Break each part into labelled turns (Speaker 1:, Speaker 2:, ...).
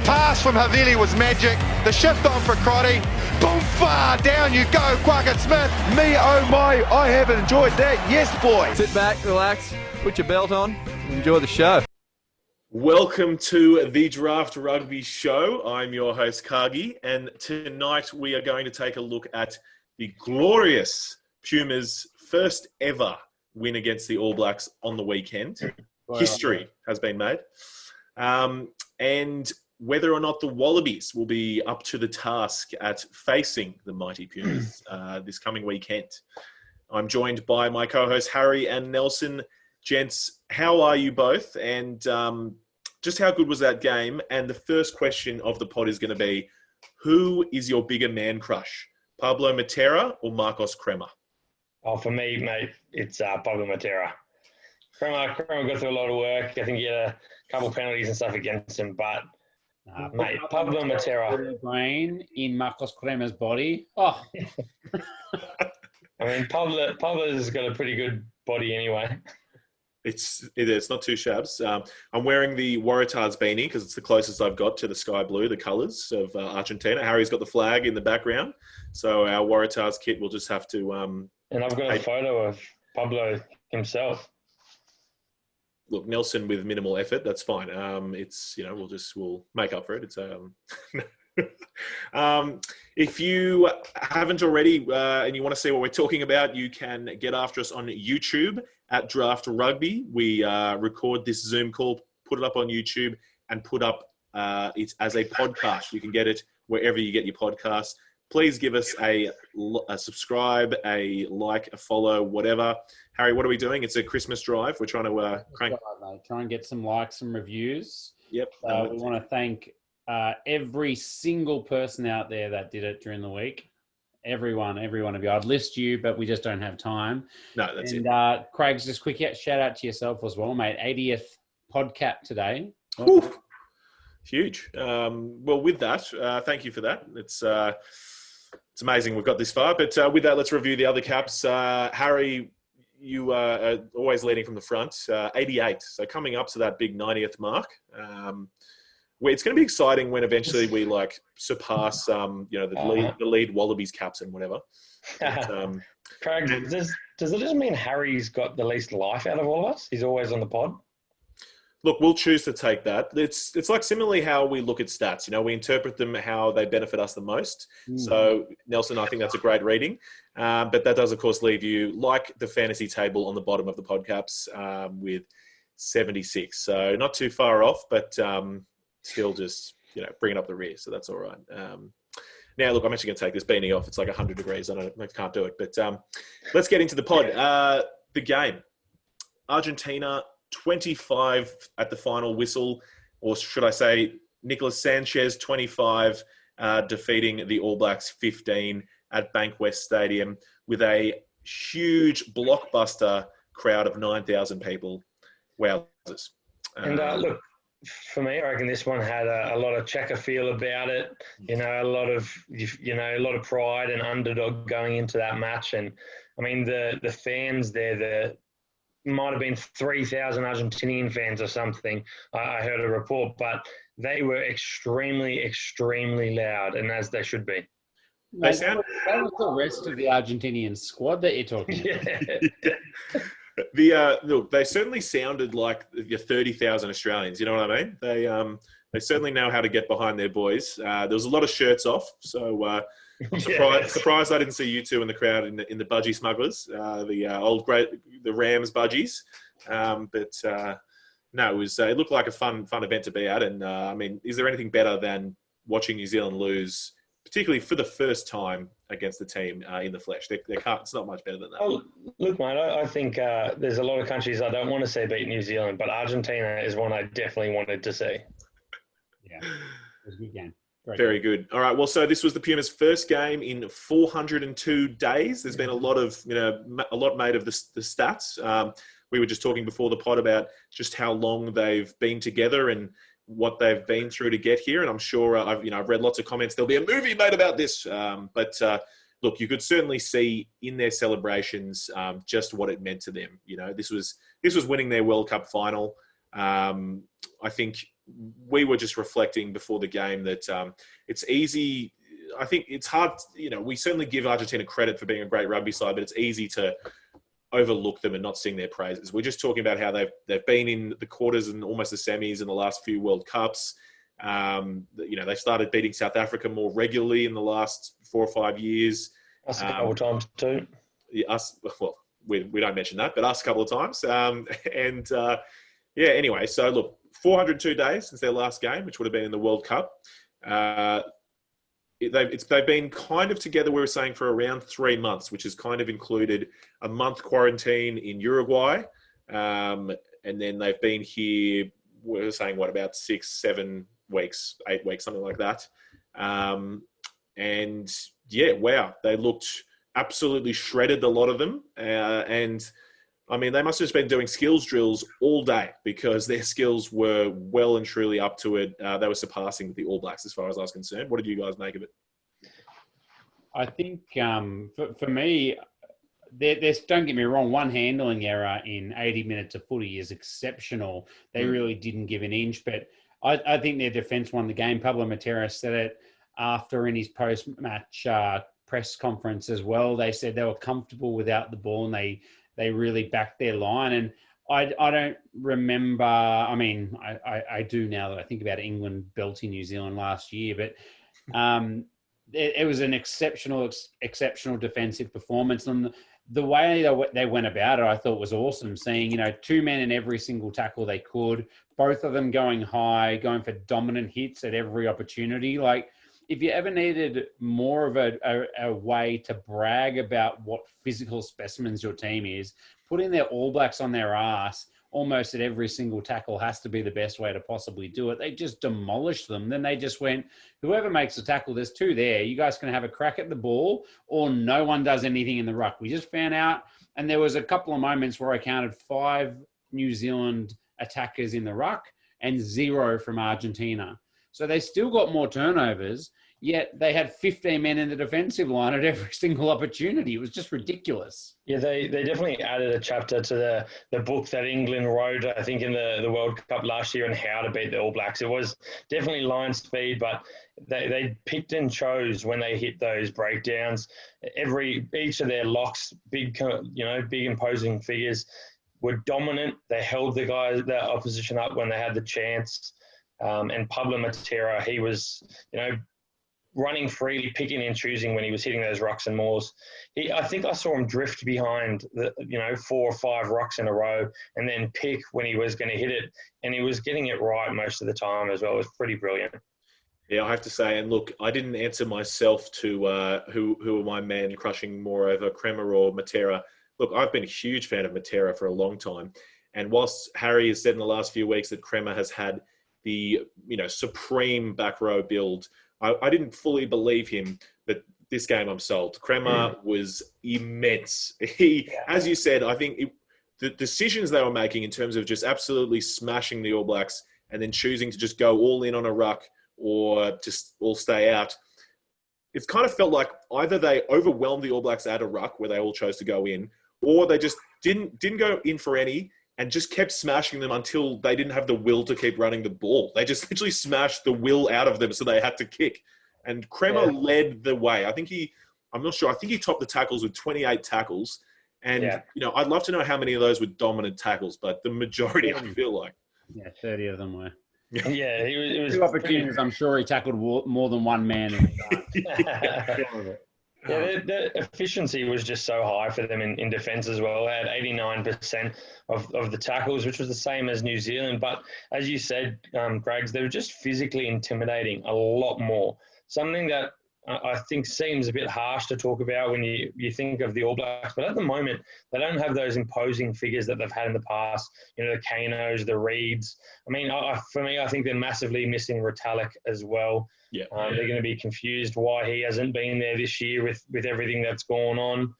Speaker 1: pass from Havili was magic. The shift on for Crotty. Boom, far down you go, Quackett Smith. Me, oh my, I have enjoyed that. Yes, boy.
Speaker 2: Sit back, relax, put your belt on, enjoy the show.
Speaker 3: Welcome to the Draft Rugby Show. I'm your host, Cargie, and tonight we are going to take a look at the glorious Pumas' first ever win against the All Blacks on the weekend. History has been made. And whether or not the Wallabies will be up to the task at facing the mighty Pumas this coming weekend. I'm joined by my co-hosts Harry and Nelson. Gents, how are you both? And just how good was that game? And the first question of the pod is going to be, who is your bigger man crush? Pablo Matera or Marcos Crema?
Speaker 4: Oh, for me, mate, it's Pablo Matera. Crema got through a lot of work. I think he had a couple of penalties and stuff against him, but mate, Pablo Matera.
Speaker 5: Brain in Marcos Crema's body. Oh,
Speaker 4: I mean, Pablo's got a pretty good body anyway.
Speaker 3: It's not too shabs. I'm wearing the Waratahs beanie because it's the closest I've got to the sky blue, the colours of Argentina. Harry's got the flag in the background, so our Waratahs kit will just have to.
Speaker 4: And I've got a photo of Pablo himself.
Speaker 3: Look, Nelson with minimal effort, that's fine. It's we'll make up for it. It's if you haven't already and you want to see what we're talking about, you can get after us on YouTube at Draft Rugby. We record this Zoom call, put it up on YouTube, and put up it as a podcast. You can get it wherever you get your podcasts. Please give us a subscribe, a like, a follow, whatever. Harry, what are we doing? It's a Christmas drive. We're trying to
Speaker 5: try and get some likes, some reviews.
Speaker 3: Yep.
Speaker 5: We want to thank every single person out there that did it during the week. Every one of you. I'd list you, but we just don't have time.
Speaker 3: No, that's it.
Speaker 5: Craig's, just quick shout out to yourself as well, mate. 80th podcast today.
Speaker 3: Ooh, huge. Well, with that, thank you for that. It's amazing we've got this far. But with that, let's review the other caps. Harry, you are always leading from the front. 88. So coming up to that big 90th mark. It's going to be exciting when eventually we surpass, the lead Wallabies caps and whatever. But,
Speaker 4: Craig, does it just mean Harry's got the least life out of all of us? He's always on the pod.
Speaker 3: Look, we'll choose to take that. It's like similarly how we look at stats. We interpret them how they benefit us the most. So, Nelson, I think that's a great reading. But that does, of course, leave you like the fantasy table on the bottom of the podcasts with 76. So not too far off, but still just, bringing up the rear. So that's all right. Now, look, I'm actually going to take this beanie off. It's like 100 degrees. I can't do it. But let's get into the pod. The game. Argentina 25 at the final whistle, or should I say Nicolas Sanchez 25 defeating the All Blacks 15 at Bankwest Stadium with a huge blockbuster crowd of 9,000 people. Wowzers.
Speaker 4: And look, for me, I reckon this one had a lot of checker feel about it. A lot of pride and underdog going into that match. And I mean, the fans there, might have been 3,000 Argentinian fans or something. I heard a report, but they were extremely, extremely loud, and as they should be.
Speaker 5: That was the rest of the Argentinian squad that you're talking about.
Speaker 3: Yeah. Look, they certainly sounded like your 30,000 Australians. You know what I mean? They certainly know how to get behind their boys. There was a lot of shirts off, so I'm surprised I didn't see you two in the crowd in the budgie smugglers, the Rams budgies. No, it looked like a fun event to be at. And I mean, is there anything better than watching New Zealand lose, particularly for the first time against the team in the flesh? It's not much better than that.
Speaker 4: Oh, look, mate, I think there's a lot of countries I don't want to see beat New Zealand, but Argentina is one I definitely wanted to see.
Speaker 5: Yeah, it was a good game.
Speaker 3: Very good. All right. Well, so this was the Pumas' first game in 402 days. There's been a lot made of the stats. We were just talking before the pod about just how long they've been together and what they've been through to get here. And I'm sure I've read lots of comments. There'll be a movie made about this. But look, you could certainly see in their celebrations just what it meant to them. This was winning their World Cup final. I think we were just reflecting before the game that it's easy. I think it's hard. We certainly give Argentina credit for being a great rugby side, but it's easy to overlook them and not sing their praises. We're just talking about how they've been in the quarters and almost the semis in the last few World Cups. They started beating South Africa more regularly in the last 4 or 5 years.
Speaker 4: Us a couple of times too.
Speaker 3: We don't mention that, but us a couple of times. Anyway, so look, 402 days since their last game, which would have been in the World Cup. They've been kind of together, we were saying, for around 3 months, which has kind of included a month quarantine in Uruguay. And then they've been here, we were saying, about 6, 7 weeks, 8 weeks, something like that. Wow, they looked absolutely shredded, a lot of them. They must have just been doing skills drills all day because their skills were well and truly up to it. They were surpassing the All Blacks as far as I was concerned. What did you guys make of it?
Speaker 5: I think for me, there's, don't get me wrong, one handling error in 80 minutes of footy is exceptional. They really didn't give an inch, but I think their defence won the game. Pablo Matera said it after in his post-match press conference as well. They said they were comfortable without the ball and they really backed their line. And I don't remember, I do now that I think about England belting New Zealand last year, but it was an exceptional defensive performance. And the way they went about it, I thought was awesome. Seeing, 2 men in every single tackle they could, both of them going high, going for dominant hits at every opportunity. Like, if you ever needed more of a way to brag about what physical specimens your team is, putting their All Blacks on their ass almost at every single tackle has to be the best way to possibly do it. They just demolished them. Then they just went, whoever makes the tackle, there's 2 there. You guys can have a crack at the ball or no one does anything in the ruck. We just found out. And there was a couple of moments where I counted 5 New Zealand attackers in the ruck and 0 from Argentina. So they still got more turnovers, yet they had 15 men in the defensive line at every single opportunity. It was just ridiculous.
Speaker 4: Yeah, they definitely added a chapter to the book that England wrote, I think, in the World Cup last year on how to beat the All Blacks. It was definitely line speed, but they picked and chose when they hit those breakdowns. Each of their locks, big imposing figures, were dominant. They held the opposition up when they had the chance. And Pablo Matera, he was, running freely, picking and choosing when he was hitting those rucks and maws. I think I saw him drift behind 4 or 5 rucks in a row and then pick when he was going to hit it. And he was getting it right most of the time as well. It was pretty brilliant.
Speaker 3: Yeah, I have to say, and look, I didn't answer myself to who are my man crushing more over, Kremer or Matera. Look, I've been a huge fan of Matera for a long time. And whilst Harry has said in the last few weeks that Kremer has had the supreme back row build, I didn't fully believe him, but this game I'm sold. Kremer was immense. As you said, I think the decisions they were making in terms of just absolutely smashing the All Blacks and then choosing to just go all in on a ruck or just all stay out, it's kind of felt like either they overwhelmed the All Blacks at a ruck where they all chose to go in, or they just didn't go in for any and just kept smashing them until they didn't have the will to keep running the ball. They just literally smashed the will out of them so they had to kick. And Kremer led the way. I think he topped the tackles with 28 tackles. And, I'd love to know how many of those were dominant tackles, but the majority, I feel like.
Speaker 5: Yeah, 30 of them were.
Speaker 4: Yeah, it was
Speaker 5: 2 opportunities. I'm sure he tackled more than one man.
Speaker 4: Yeah, the efficiency was just so high for them in defence as well. They had 89% of the tackles, which was the same as New Zealand. But as you said, Grags, they were just physically intimidating a lot more. Something that I think seems a bit harsh to talk about when you think of the All Blacks. But at the moment, they don't have those imposing figures that they've had in the past. The Kanos, the Reeds. For me, I think they're massively missing Retallick as well.
Speaker 3: Yeah.
Speaker 4: They're going to be confused why he hasn't been there this year with everything that's gone on.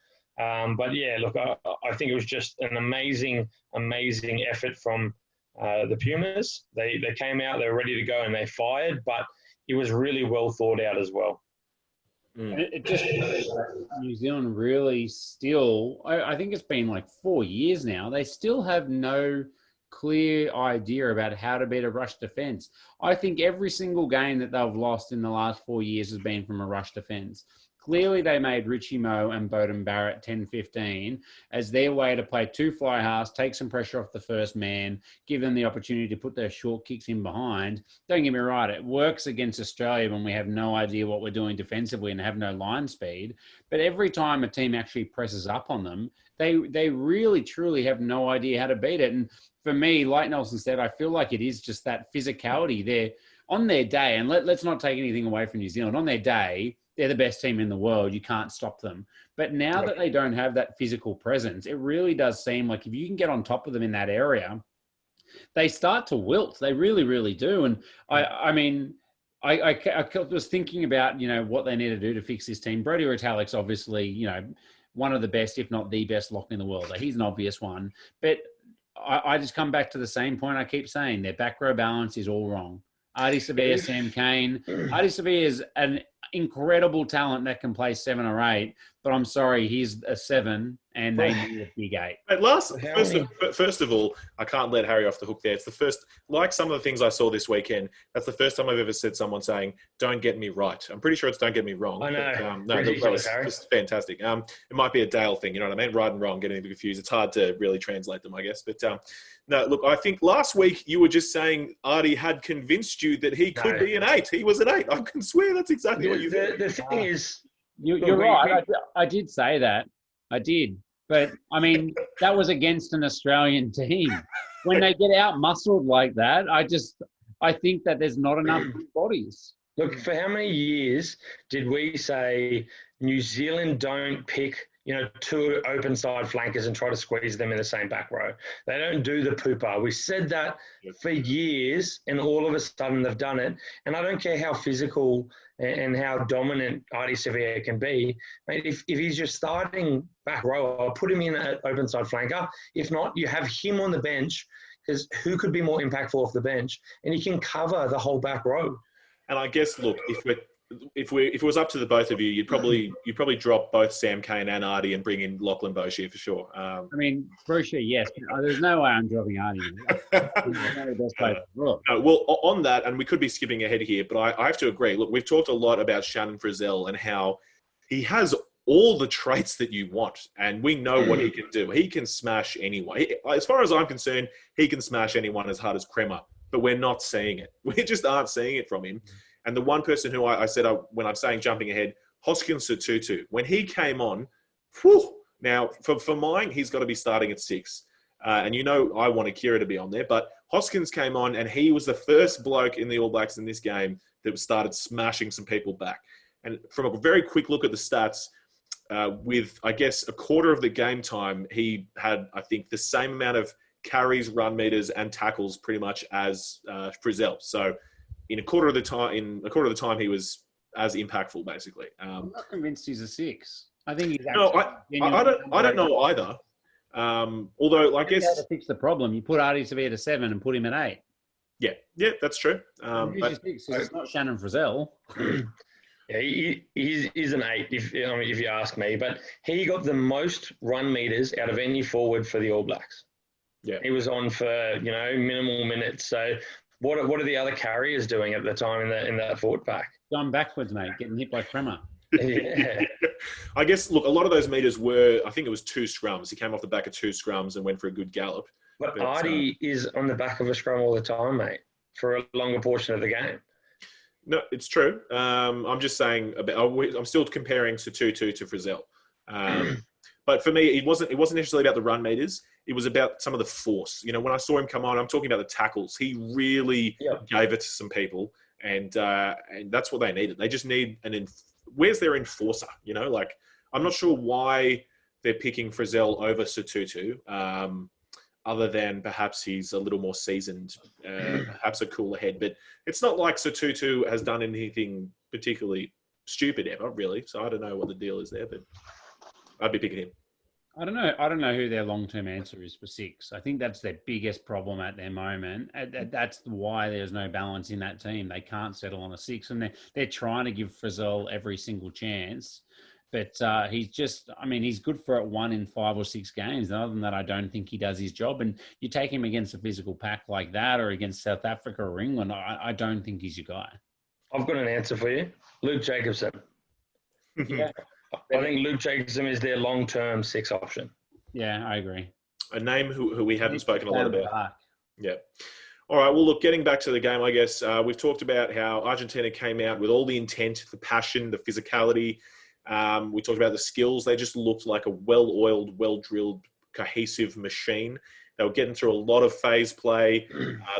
Speaker 4: But yeah, look, I think it was just an amazing effort from the Pumas. They came out, they were ready to go, and they fired. But it was really well thought out as well.
Speaker 5: It just New Zealand really still, I think it's been like 4 years now, they still have no clear idea about how to beat a rush defense. I think every single game that they've lost in the last 4 years has been from a rush defense. Clearly, they made Richie Moe and Bowden Barrett 10-15 as their way to play two fly halves, take some pressure off the first man, give them the opportunity to put their short kicks in behind. Don't get me right, it works against Australia when we have no idea what we're doing defensively and have no line speed. But every time a team actually presses up on them, they really, truly have no idea how to beat it. And for me, like Nelson said, I feel like it is just that physicality there on their day. And let's not take anything away from New Zealand. On their day, they're the best team in the world. You can't stop them. But now that they don't have that physical presence, it really does seem like if you can get on top of them in that area, they start to wilt. They really, really do. And I was thinking about, what they need to do to fix this team. Brodie Retallick's obviously, one of the best, if not the best lock in the world. He's an obvious one. But I just come back to the same point I keep saying. Their back row balance is all wrong. Artie Sevilla, Sam Cane. Artie Sevilla is an incredible talent that can play 7 or 8, but I'm sorry, he's a 7 and they need a big 8.
Speaker 3: First of all, I can't let Harry off the hook there. It's the first, like some of the things I saw this weekend, that's the first time I've ever said someone saying, "Don't get me right." I'm pretty sure it's "don't get me wrong."
Speaker 4: I know.
Speaker 3: But, that was just fantastic. It might be a Dale thing, you know what I mean? Right and wrong, getting a bit confused. It's hard to really translate them, I guess. But no, look, I think last week you were just saying Artie had convinced you that he could be an 8. He was an 8. I can swear that's exactly what you said.
Speaker 4: The thing is...
Speaker 5: You're right. I did say that. I did. But, I mean, that was against an Australian team. When they get out-muscled like that, I think that there's not enough bodies.
Speaker 4: Look, for how many years did we say New Zealand don't pick, 2 open side flankers and try to squeeze them in the same back row? They don't do the pooper. We said that for years, and all of a sudden they've done it. And I don't care how physical and how dominant Artie Sevilla can be. Mate, if he's your starting back row, I'll put him in an open side flanker. If not, you have him on the bench, because who could be more impactful off the bench? And he can cover the whole back row.
Speaker 3: And I guess, look, if it was up to the both of you, you'd probably drop both Sam Cane and Artie and bring in Lachlan Boshier for sure.
Speaker 5: Boshier, yes. There's no way I'm dropping Artie.
Speaker 3: Well, on that, and we could be skipping ahead here, but I have to agree. Look, we've talked a lot about Shannon Frizzell and how he has all the traits that you want, and we know what he can do. He can smash anyone. As far as I'm concerned, he can smash anyone as hard as Crema, but we're not seeing it. We just aren't seeing it from him. And the one person who I said, when I'm saying jumping ahead, Hoskins Sotutu, when he came on, now for mine, he's got to be starting at 6. And I want Akira to be on there, but Hoskins came on and he was the first bloke in the All Blacks in this game that started smashing some people back. And from a very quick look at the stats, with, I guess, a quarter of the game time, he had, I think, the same amount of carries, run meters, and tackles pretty much as Frizzell. So in a quarter of the time, he was as impactful, basically.
Speaker 5: I'm not convinced he's a 6. I think he's
Speaker 3: no. I don't know either. Although, I guess
Speaker 5: to fix the problem, you put Artie Sevilla to 7 and put him at 8.
Speaker 3: Yeah, that's true.
Speaker 5: But it's not Shannon Frizzell.
Speaker 4: Yeah, he's an 8 if you ask me. But he got the most run meters out of any forward for the All Blacks.
Speaker 3: Yeah,
Speaker 4: he was on for minimal minutes. So what are the other carriers doing at the time in that forward pack?
Speaker 5: Going backwards, mate, getting hit by Crema.
Speaker 4: Yeah.
Speaker 3: I guess, look, a lot of those meters were, I think it was 2 scrums. He came off the back of 2 scrums and went for a good gallop.
Speaker 4: But Artie is on the back of a scrum all the time, mate, for a longer portion of the game.
Speaker 3: No, it's true. I'm just saying, I'm still comparing Sotutu to Frizzell. But for me, it wasn't necessarily about the run meters. It was about some of the force. When I saw him come on, I'm talking about the tackles. He really gave it to some people, and that's what they needed. They just need where's their enforcer? I'm not sure why they're picking Frizzell over Sotutu, other than perhaps he's a little more seasoned, perhaps a cooler head. But it's not like Sotutu has done anything particularly stupid ever, really. So I don't know what the deal is there, but I'd be picking him.
Speaker 5: I don't know who their long-term answer is for 6. I think that's their biggest problem at their moment. That's why there's no balance in that team. They can't settle on a 6, and they're trying to give Frizzell every single chance. But he's just, I mean, he's good for it 1 in 5 or 6 games. And other than that, I don't think he does his job. And you take him against a physical pack like that or against South Africa or England, I don't think he's your guy.
Speaker 4: I've got an answer for you. Luke Jacobson.
Speaker 5: Yeah.
Speaker 4: I think Luke Jacobson is their long-term 6 option.
Speaker 5: Yeah, I agree.
Speaker 3: A name who we haven't spoken a lot about.
Speaker 5: Back.
Speaker 3: Yeah. All right. Well, look, getting back to the game, I guess we've talked about how Argentina came out with all the intent, the passion, the physicality. We talked about the skills. They just looked like a well-oiled, well-drilled, cohesive machine. They were getting through a lot of phase play.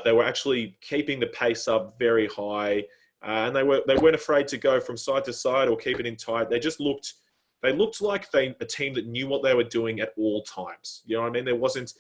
Speaker 3: They were actually keeping the pace up very high, and they weren't afraid to go from side to side or keep it in tight. They looked like a team that knew what they were doing at all times. You know what I mean? There wasn't.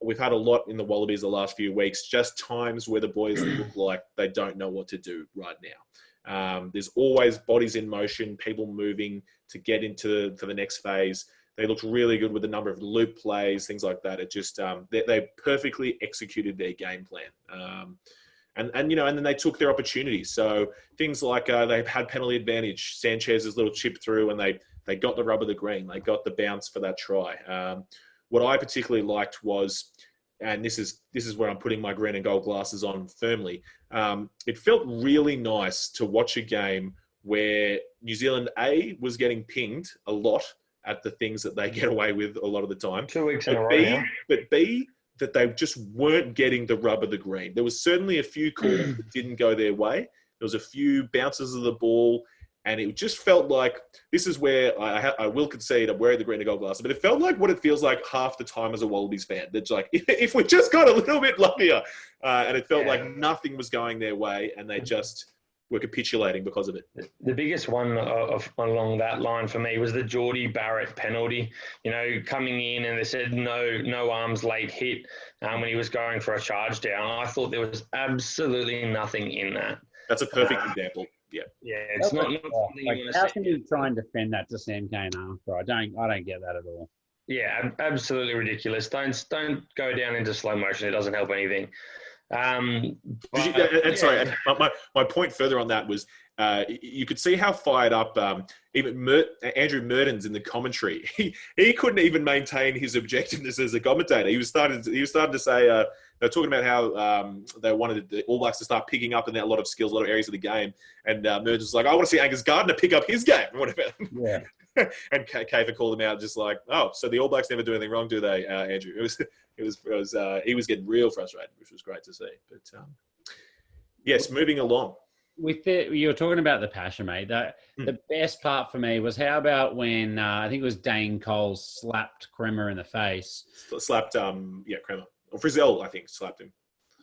Speaker 3: We've had a lot in the Wallabies the last few weeks, just times where the boys look like they don't know what to do right now. There's always bodies in motion, people moving to get into the next phase. They looked really good with a number of loop plays, things like that. It just they perfectly executed their game plan, and then they took their opportunities. So things like they had penalty advantage, Sanchez's little chip through, and they got the rub of the green. They got the bounce for that try. What I particularly liked was, and this is where I'm putting my green and gold glasses on firmly. It felt really nice to watch a game where New Zealand was getting pinged a lot at the things that they get away with a lot of the time.
Speaker 4: 2 weeks in a row now.
Speaker 3: But B, that they just weren't getting the rub of the green. There was certainly a few calls that didn't go their way. There was a few bounces of the ball, and it just felt like this is where I will concede I'm wearing the green and gold glasses, but it felt like what it feels like half the time as a Wallabies fan. It's like, if we just got a little bit luckier, and it felt like nothing was going their way, and they just were capitulating because of it.
Speaker 4: The biggest one along that line for me was the Geordie Barrett penalty. Coming in and they said no arms late hit when he was going for a charge down. I thought there was absolutely nothing in that.
Speaker 3: That's a perfect example. Yeah.
Speaker 4: Yeah, it's not something you want to
Speaker 5: how
Speaker 4: see.
Speaker 5: can you try and defend that to Sam Cane after? I don't get that at all.
Speaker 4: Yeah, absolutely ridiculous. Don't go down into slow motion. It doesn't help anything.
Speaker 3: Sorry, my point further on that was you could see how fired up even Andrew Mertens in the commentary. He couldn't even maintain his objectiveness as a commentator. He was starting to say they're talking about how they wanted the All Blacks to start picking up in a lot of skills, a lot of areas of the game, and Mertens was like, "I want to see Angus Gardner pick up his game." Whatever.
Speaker 5: Yeah.
Speaker 3: And Kafer called him out, just like, "Oh, so the All Blacks never do anything wrong, do they, Andrew?" He was getting real frustrated, which was great to see. But yes, moving along.
Speaker 5: You were talking about the passion, mate. The best part for me was how about when I think it was Dane Cole slapped Kremer in the face.
Speaker 3: Slapped, Kremer. Or Frizzell, I think, slapped him.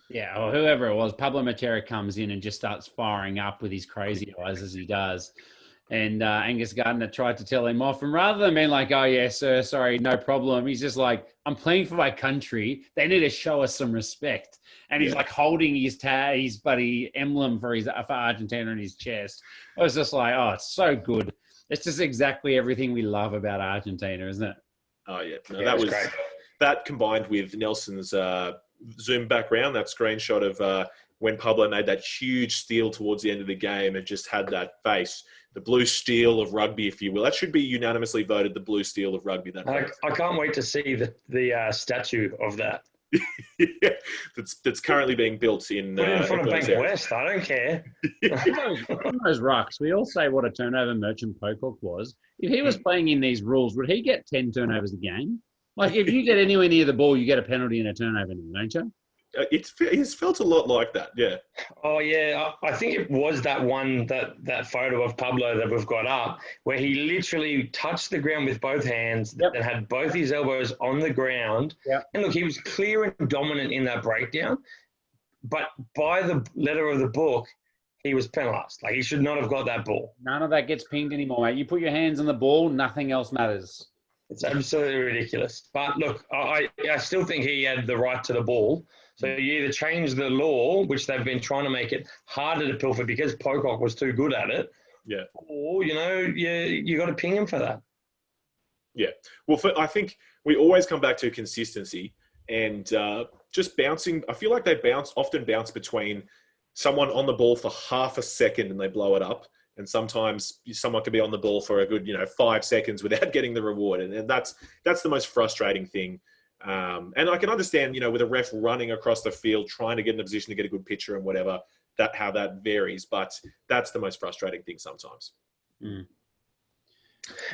Speaker 5: Yeah, or whoever it was. Pablo Matera comes in and just starts firing up with his crazy eyes as he does. And Angus Gardner tried to tell him off. And rather than being like, "Oh, yeah, sir, sorry, no problem," he's just like, "I'm playing for my country. They need to show us some respect." And he's like holding his bloody emblem for Argentina in his chest. I was just like, oh, it's so good. It's just exactly everything we love about Argentina, isn't it?
Speaker 3: Oh, yeah. No, that was great. That combined with Nelson's Zoom background, that screenshot of when Pablo made that huge steal towards the end of the game and just had that face. The blue steel of rugby, if you will. That should be unanimously voted the blue steel of rugby.
Speaker 4: I can't wait to see the statue of that.
Speaker 3: Yeah, that's currently being built in.
Speaker 4: Put it in front of Bank West. I don't care.
Speaker 5: On those rucks, we all say what a turnover Merchant Pocock was. If he was playing in these rules, would he get 10 turnovers a game? Like, if you get anywhere near the ball, you get a penalty and a turnover, don't you?
Speaker 3: It's felt a lot like that, yeah.
Speaker 4: Oh, yeah. I think it was that one, that photo of Pablo that we've got up, where he literally touched the ground with both hands and had both his elbows on the ground.
Speaker 5: Yep.
Speaker 4: And look, he was clear and dominant in that breakdown. But by the letter of the book, he was penalised. Like, he should not have got that ball.
Speaker 5: None of that gets pinged anymore, mate. You put your hands on the ball, nothing else matters.
Speaker 4: It's absolutely ridiculous. But look, I still think he had the right to the ball. So you either change the law, which they've been trying to make it harder to pilfer because Pocock was too good at it.
Speaker 3: Yeah.
Speaker 4: Or, you got to ping him for that.
Speaker 3: Yeah. Well, I think we always come back to consistency and just bouncing. I feel like they often bounce between someone on the ball for half a second and they blow it up, And sometimes someone could be on the ball for a good, 5 seconds without getting the reward. And that's the most frustrating thing. And I can understand, with a ref running across the field, trying to get in a position to get a good picture and whatever, how that varies. But that's the most frustrating thing sometimes.
Speaker 5: Mm.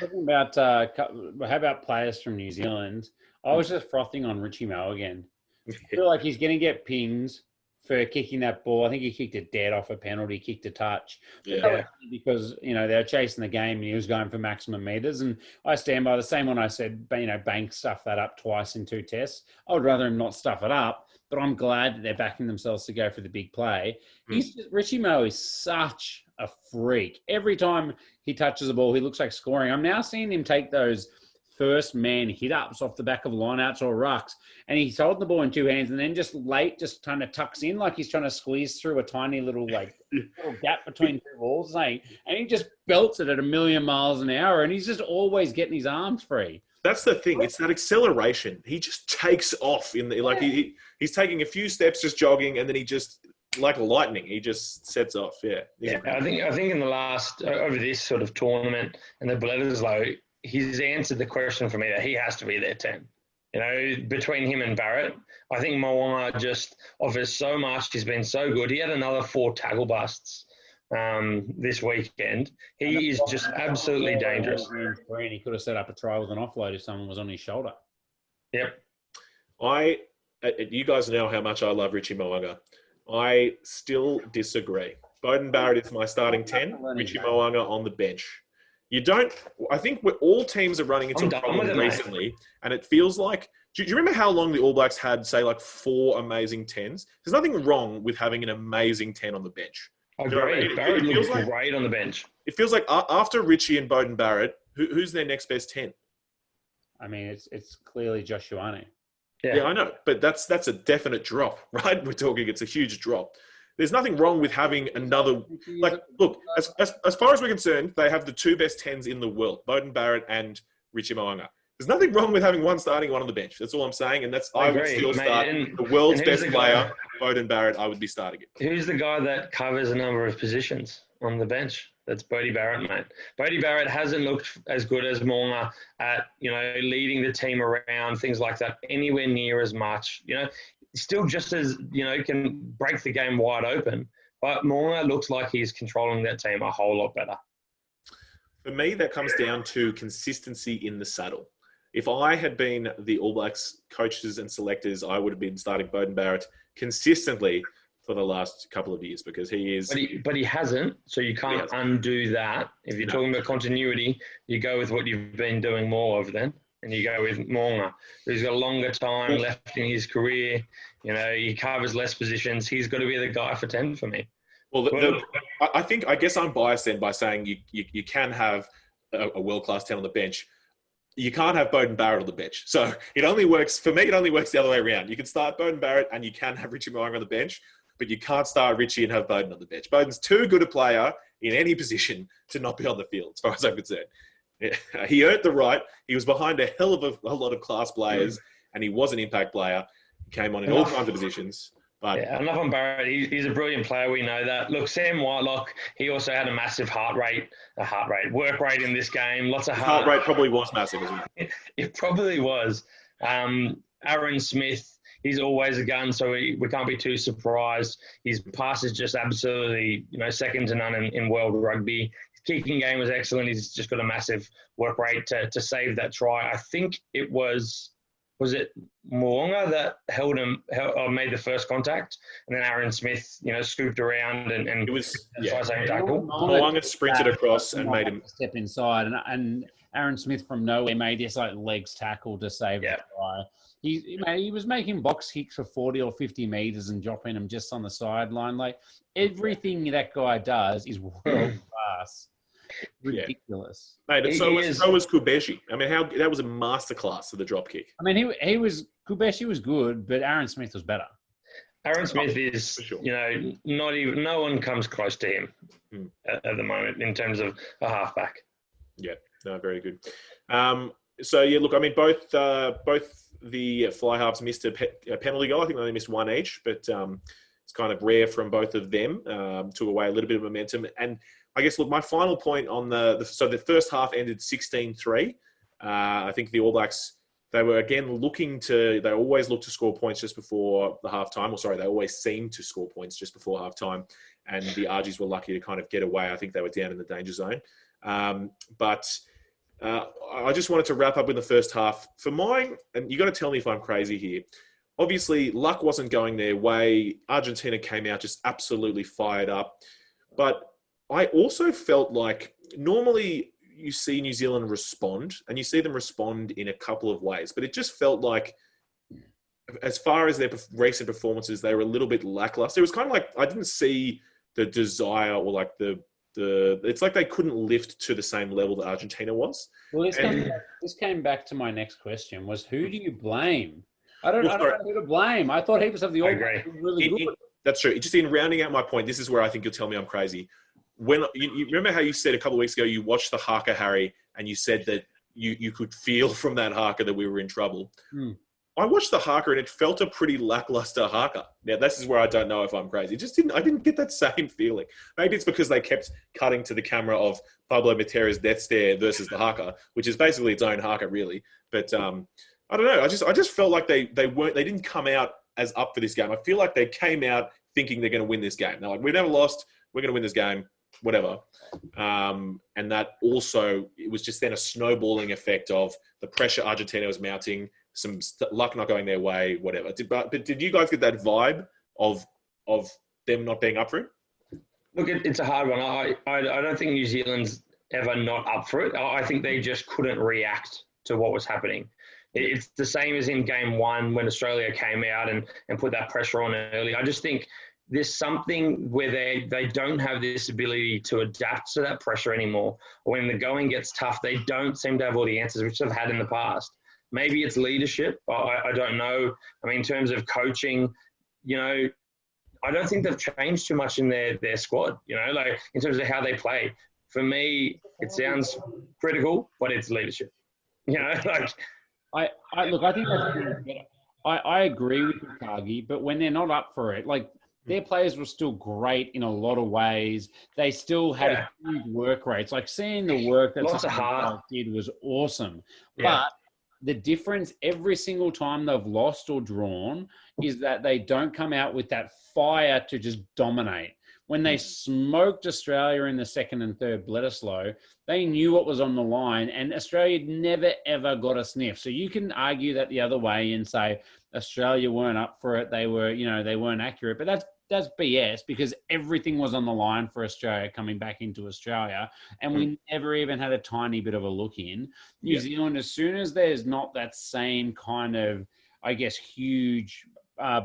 Speaker 5: Talking about how about players from New Zealand? I was just frothing on Richie Moe again. I feel like he's going to get pinged for kicking that ball. I think he kicked it dead off a penalty, kicked a touch.
Speaker 3: Yeah.
Speaker 5: Because, they were chasing the game and he was going for maximum meters. And I stand by the same one I said, Banks stuffed that up twice in 2 tests. I would rather him not stuff it up, but I'm glad that they're backing themselves to go for the big play. Richie Moe is such a freak. Every time he touches the ball, he looks like scoring. I'm now seeing him take those first man hit ups off the back of lineouts or rucks, and he's holding the ball in 2 hands and then just kind of tucks in like he's trying to squeeze through a tiny little little gap between 2 walls, and he just belts it at 1,000,000 miles an hour, and he's just always getting his arms free.
Speaker 3: That's the thing. It's that acceleration. He just takes off he's taking a few steps just jogging, and then he just, like lightning, he just sets off. Yeah.
Speaker 4: I think in the last over this sort of tournament and the Bledisloe, he's answered the question for me that he has to be their 10. Between him and Barrett, I think Mo'unga just offers so much. He's been so good. He had another 4 tackle busts this weekend. He is just absolutely dangerous.
Speaker 5: He could have set up a try with an offload if someone was on his shoulder.
Speaker 4: Yep.
Speaker 3: You guys know how much I love Richie Mo'unga. I still disagree. Beauden Barrett is my starting 10. Richie Mo'unga on the bench. I think all teams are running into a problem recently, and it feels like, do you remember how long the All Blacks had, say, 4 amazing 10s? There's nothing wrong with having an amazing 10 on the bench.
Speaker 4: I agree. Barrett looks great on the bench.
Speaker 3: It feels like after Richie and Beauden Barrett, who's their next best 10?
Speaker 5: I mean, it's clearly Josh Ioane.
Speaker 3: Yeah, I know, but that's a definite drop, right? We're talking, it's a huge drop. There's nothing wrong with having another. Look, as far as we're concerned, they have the 2 best 10s in the world, Beauden Barrett and Richie Mo'unga. There's nothing wrong with having one starting, one on the bench. That's all I'm saying, and I would still start the world's best player, Beauden Barrett. I would be starting it.
Speaker 4: Who's the guy that covers a number of positions on the bench? That's Bodie Barrett, mate. Bodie Barrett hasn't looked as good as Mo'unga at leading the team around, things like that, anywhere near as much. Still just as, can break the game wide open. But Mo'unga looks like he's controlling that team a whole lot better.
Speaker 3: For me, that comes down to consistency in the saddle. If I had been the All Blacks coaches and selectors, I would have been starting Beauden Barrett consistently for the last couple of years because he is...
Speaker 4: But he hasn't, so you can't undo that. If you're talking about continuity, you go with what you've been doing more of then. And you go with Mo'unga, who's got a longer time left in his career. He covers less positions. He's got to be the guy for 10 for me.
Speaker 3: Well, I guess I'm biased then by saying you can have a world-class 10 on the bench. You can't have Beauden Barrett on the bench. So it only works, for me, it only works the other way around. You can start Beauden Barrett and you can have Richie Mo'unga on the bench, but you can't start Richie and have Beauden on the bench. Beauden's too good a player in any position to not be on the field, as far as I'm concerned. He earned the right. He was behind a hell of a lot of class players, and he was an impact player. He came on in all kinds of positions. But
Speaker 4: enough on Barrett. He's a brilliant player. We know that. Look, Sam Whitelock, he also had a massive work rate in this game. Lots of
Speaker 3: heart rate probably was massive as well.
Speaker 4: It probably was. Aaron Smith, he's always a gun, so we can't be too surprised. His pass is just absolutely, second to none in world rugby. Kicking game was excellent. He's just got a massive work rate to save that try. I think it was it Mo'unga that made the first contact, and then Aaron Smith, scooped around and
Speaker 3: it was
Speaker 4: tackle.
Speaker 3: Mo'unga sprinted across and made him
Speaker 5: step inside, and Aaron Smith from nowhere made this legs tackle to save the try. He was making box kicks for 40 or 50 meters and dropping them just on the sideline. Everything that guy does is world class. Ridiculous.
Speaker 3: Mate, so was Kubeshi. I mean, that was a masterclass of the drop kick.
Speaker 5: I mean, Kubeshi was good, but Aaron Smith was better.
Speaker 4: Aaron Smith is, sure. No one comes close to him at the moment in terms of a halfback.
Speaker 3: Yeah, no, very good. Look, I mean, both the fly halves missed a penalty goal. I think they only missed one each, but it's kind of rare from both of them. Took away a little bit of momentum. And I guess, look, my final point on so the first half ended 16-3. I think the All Blacks, they were again they always look to score points just before the halftime. Or sorry, they always seem to score points just before halftime. And the Argies were lucky to kind of get away. I think they were down in the danger zone. But I just wanted to wrap up in the first half. For mine, and you got to tell me if I'm crazy here. Obviously, luck wasn't going their way. Argentina came out just absolutely fired up. But I also felt like normally you see New Zealand respond, and you see them respond in a couple of ways. But it just felt like, as far as their recent performances, they were a little bit lackluster. It was kind of like I didn't see the desire or like it's like they couldn't lift to the same level that Argentina was.
Speaker 5: Well, this came back to my next question: was who do you blame? I don't know who to blame. I thought heaps of the All Blacks were really good.
Speaker 3: That's true. Just in rounding out my point, this is where I think you'll tell me I'm crazy. When you remember how you said a couple of weeks ago you watched the haka, Harry, and you said that you could feel from that haka that we were in trouble. I watched the haka and it felt a pretty lackluster haka. Now, this is where I don't know if I'm crazy. I didn't get that same feeling. Maybe it's because they kept cutting to the camera of Pablo Matera's death stare versus the haka, which is basically its own haka, really. But I don't know. I just felt like they didn't come out as up for this game. I feel like they came out thinking they're going to win this game. They're like, we've never lost. We're going to win this game. Whatever. And that also, it was just then a snowballing effect of the pressure Argentina was mounting, some luck not going their way, whatever. But did you guys get that vibe of them not being up for it?
Speaker 4: Look, it's a hard one. I don't think New Zealand's ever not up for it. I think they just couldn't react to what was happening. It's the same as in game one when Australia came out and put that pressure on early. I just think there's something where they don't have this ability to adapt to that pressure anymore. When the going gets tough, they don't seem to have all the answers, which they've had in the past. Maybe it's leadership. I don't know. I mean, in terms of coaching, I don't think they've changed too much in their squad, like in terms of how they play. For me, it sounds critical, but it's leadership. Like
Speaker 5: I think that's really better. I agree with you, Cargie, but when they're not up for it, like their players were still great in a lot of ways. They still had huge work rates. Like seeing the work that some did was awesome. Yeah. But the difference every single time they've lost or drawn is that they don't come out with that fire to just dominate. When they smoked Australia in the second and third Bledisloe, they knew what was on the line, and Australia never, ever got a sniff. So you can argue that the other way and say Australia weren't up for it. They were, they weren't accurate. But that's BS because everything was on the line for Australia coming back into Australia, and we never even had a tiny bit of a look in. New Zealand, as soon as there's not that same kind of, I guess, huge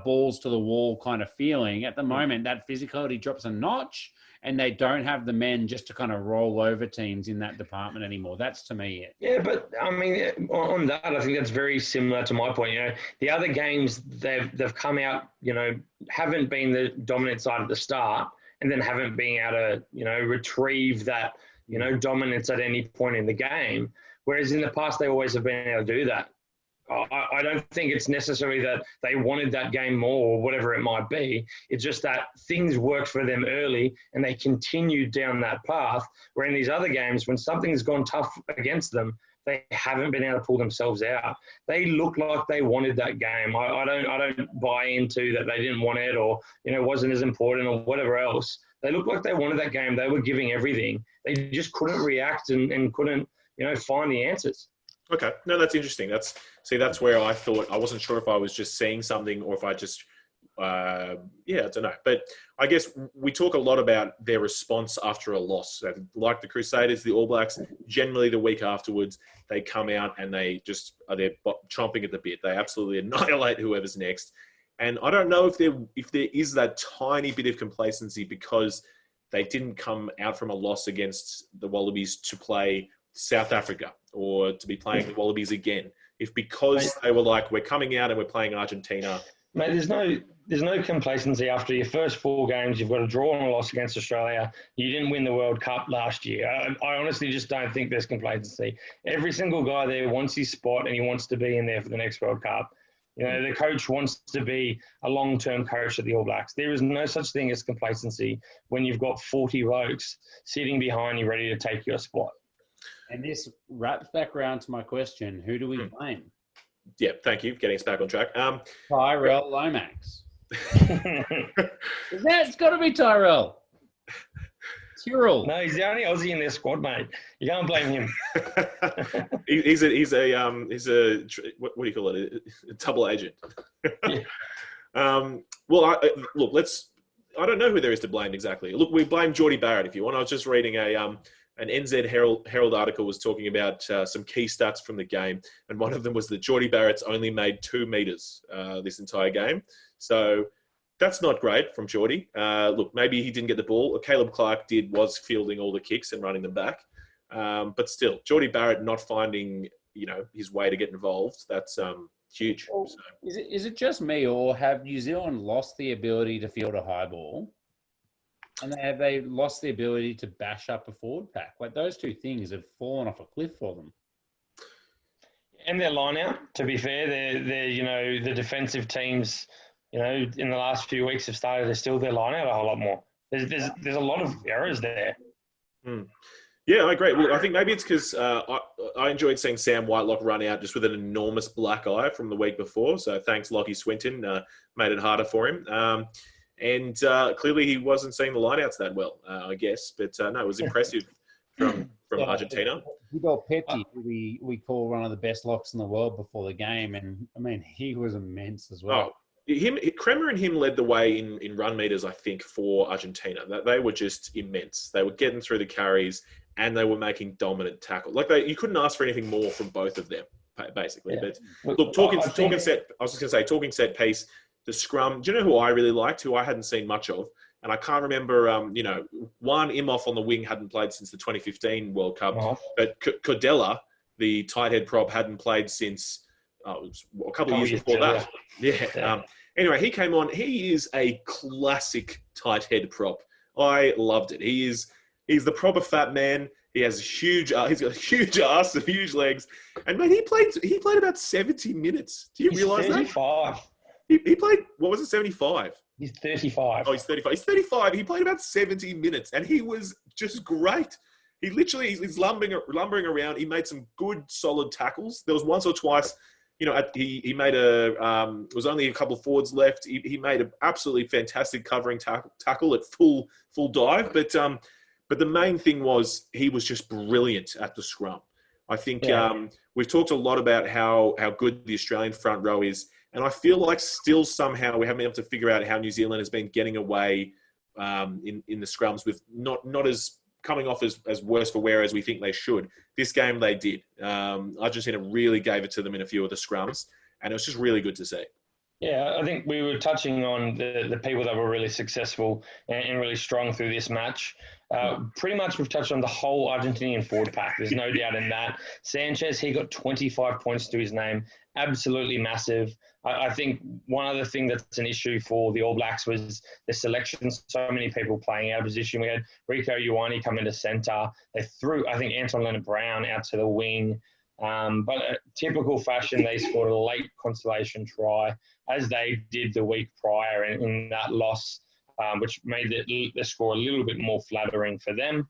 Speaker 5: balls to the wall kind of feeling, at the moment that physicality drops a notch and they don't have the men just to kind of roll over teams in that department anymore. That's to me it.
Speaker 4: Yeah, but I mean, on that, I think that's very similar to my point. The other games they've come out, haven't been the dominant side at the start and then haven't been able to, retrieve that, dominance at any point in the game. Whereas in the past, they always have been able to do that. I don't think it's necessary that they wanted that game more or whatever it might be. It's just that things worked for them early and they continued down that path. Where in these other games, when something's gone tough against them, they haven't been able to pull themselves out. They look like they wanted that game. I don't buy into that they didn't want it or wasn't as important or whatever else. They looked like they wanted that game. They were giving everything. They just couldn't react and couldn't find the answers.
Speaker 3: Okay. No, that's interesting. That's where I thought, I wasn't sure if I was just seeing something or if I just, I don't know. But I guess we talk a lot about their response after a loss. Like the Crusaders, the All Blacks, generally the week afterwards, they come out and they're chomping at the bit. They absolutely annihilate whoever's next. And I don't know if there is that tiny bit of complacency because they didn't come out from a loss against the Wallabies to play South Africa or to be playing the Wallabies again. If because they were like, we're coming out and we're playing Argentina.
Speaker 4: Mate, there's no complacency after your first 4 games. You've got a draw and a loss against Australia. You didn't win the World Cup last year. I honestly just don't think there's complacency. Every single guy there wants his spot and he wants to be in there for the next World Cup. You know, the coach wants to be a long-term coach at the All Blacks. There is no such thing as complacency when you've got 40 blokes sitting behind you ready to take your spot.
Speaker 5: And this wraps back around to my question: who do we blame?
Speaker 3: Yeah, thank you for getting us back on track.
Speaker 5: Tyrell Lomax. It's got to be Tyrell. Tyrell.
Speaker 4: No, he's the only Aussie in their squad, mate. You can't blame him.
Speaker 3: he's a what do you call it? A double agent.
Speaker 4: Yeah.
Speaker 3: Well, look, I don't know who there is to blame exactly. Look, we blame Geordie Barrett if you want. I was just reading an NZ Herald article was talking about some key stats from the game, and one of them was that Geordie Barrett's only made 2 meters this entire game. So that's not great from Geordie. Look, maybe he didn't get the ball. Caleb Clark was fielding all the kicks and running them back. But still, Geordie Barrett not finding, his way to get involved, that's huge.
Speaker 5: Well,
Speaker 3: so.
Speaker 5: Is it just me, or have New Zealand lost the ability to field a high ball? And have they lost the ability to bash up a forward pack? Like, those two things have fallen off a cliff for them.
Speaker 4: And their line out, to be fair, they're the defensive teams, in the last few weeks have started to steal their line out a whole lot more. There's a lot of errors there.
Speaker 3: Yeah, I agree. Well, I think maybe it's because I enjoyed seeing Sam Whitelock run out just with an enormous black eye from the week before. So thanks, Lockie Swinton, made it harder for him. And clearly he wasn't seeing the lineouts that well, I guess. But no, it was impressive from Argentina.
Speaker 5: Hidal Petty, who we call one of the best locks in the world before the game. And, I mean, he was immense as well.
Speaker 3: Kremer and him led the way in run meters, I think, for Argentina. They were just immense. They were getting through the carries and they were making dominant tackle. You couldn't ask for anything more from both of them, basically.
Speaker 4: Yeah.
Speaker 3: But look, talking set piece, the scrum. Do you know who I really liked, who I hadn't seen much of? And I can't remember, one, Imhoff on the wing hadn't played since the 2015 World Cup. But Cordella, the tight head prop, hadn't played since it was a couple of years before that. Yeah. Anyway, he came on. He is a classic tight head prop. I loved it. He's the proper fat man. He has he's got a huge ass and huge legs. And man, he played about 70 minutes. Do you realise that?
Speaker 4: 35.
Speaker 3: He played, what was it, 75?
Speaker 4: He's 35.
Speaker 3: Oh, he's 35. He's 35. He played about 70 minutes, and he was just great. He literally, he's lumbering around. He made some good, solid tackles. There was once or twice, he made it was only a couple of forwards left. He made an absolutely fantastic covering tackle at full dive. But the main thing was he was just brilliant at the scrum. I think we've talked a lot about how good the Australian front row is. And I feel like still somehow we haven't been able to figure out how New Zealand has been getting away in the scrums with not as coming off as worse for wear as we think they should. This game they did. Argentina really gave it to them in a few of the scrums, and it was just really good to see.
Speaker 4: Yeah, I think we were touching on the people that were really successful and really strong through this match. Pretty much we've touched on the whole Argentinian forward pack. There's no doubt in that. Sanchez, he got 25 points to his name. Absolutely massive. I think one other thing that's an issue for the All Blacks was the selection. So many people playing out of position. We had Rico Ioane come into centre. They threw, I think, Anton Leonard-Brown out to the wing. But typical fashion, they scored a late consolation try, as they did the week prior in that loss, which made the score a little bit more flattering for them.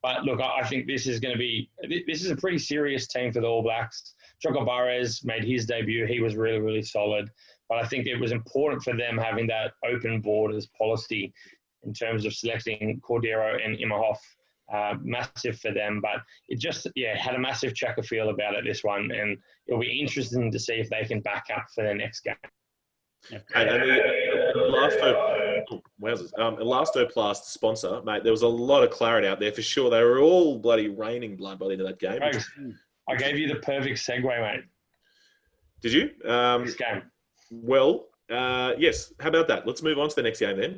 Speaker 4: But look, I think this is a pretty serious team for the All Blacks. Choco Barres made his debut. He was really, really solid. But I think it was important for them having that open borders policy in terms of selecting Cordero and Imhoff. Massive for them, but it just had a massive checker feel about it, this one, and it'll be interesting to see if they can back up for the next game.
Speaker 3: And the Elastoplast sponsor, mate, there was a lot of claret out there for sure. They were all bloody raining blood by the end of that game.
Speaker 4: I gave you the perfect segue, mate.
Speaker 3: Did you?
Speaker 4: This game.
Speaker 3: Well, yes. How about that? Let's move on to the next game then.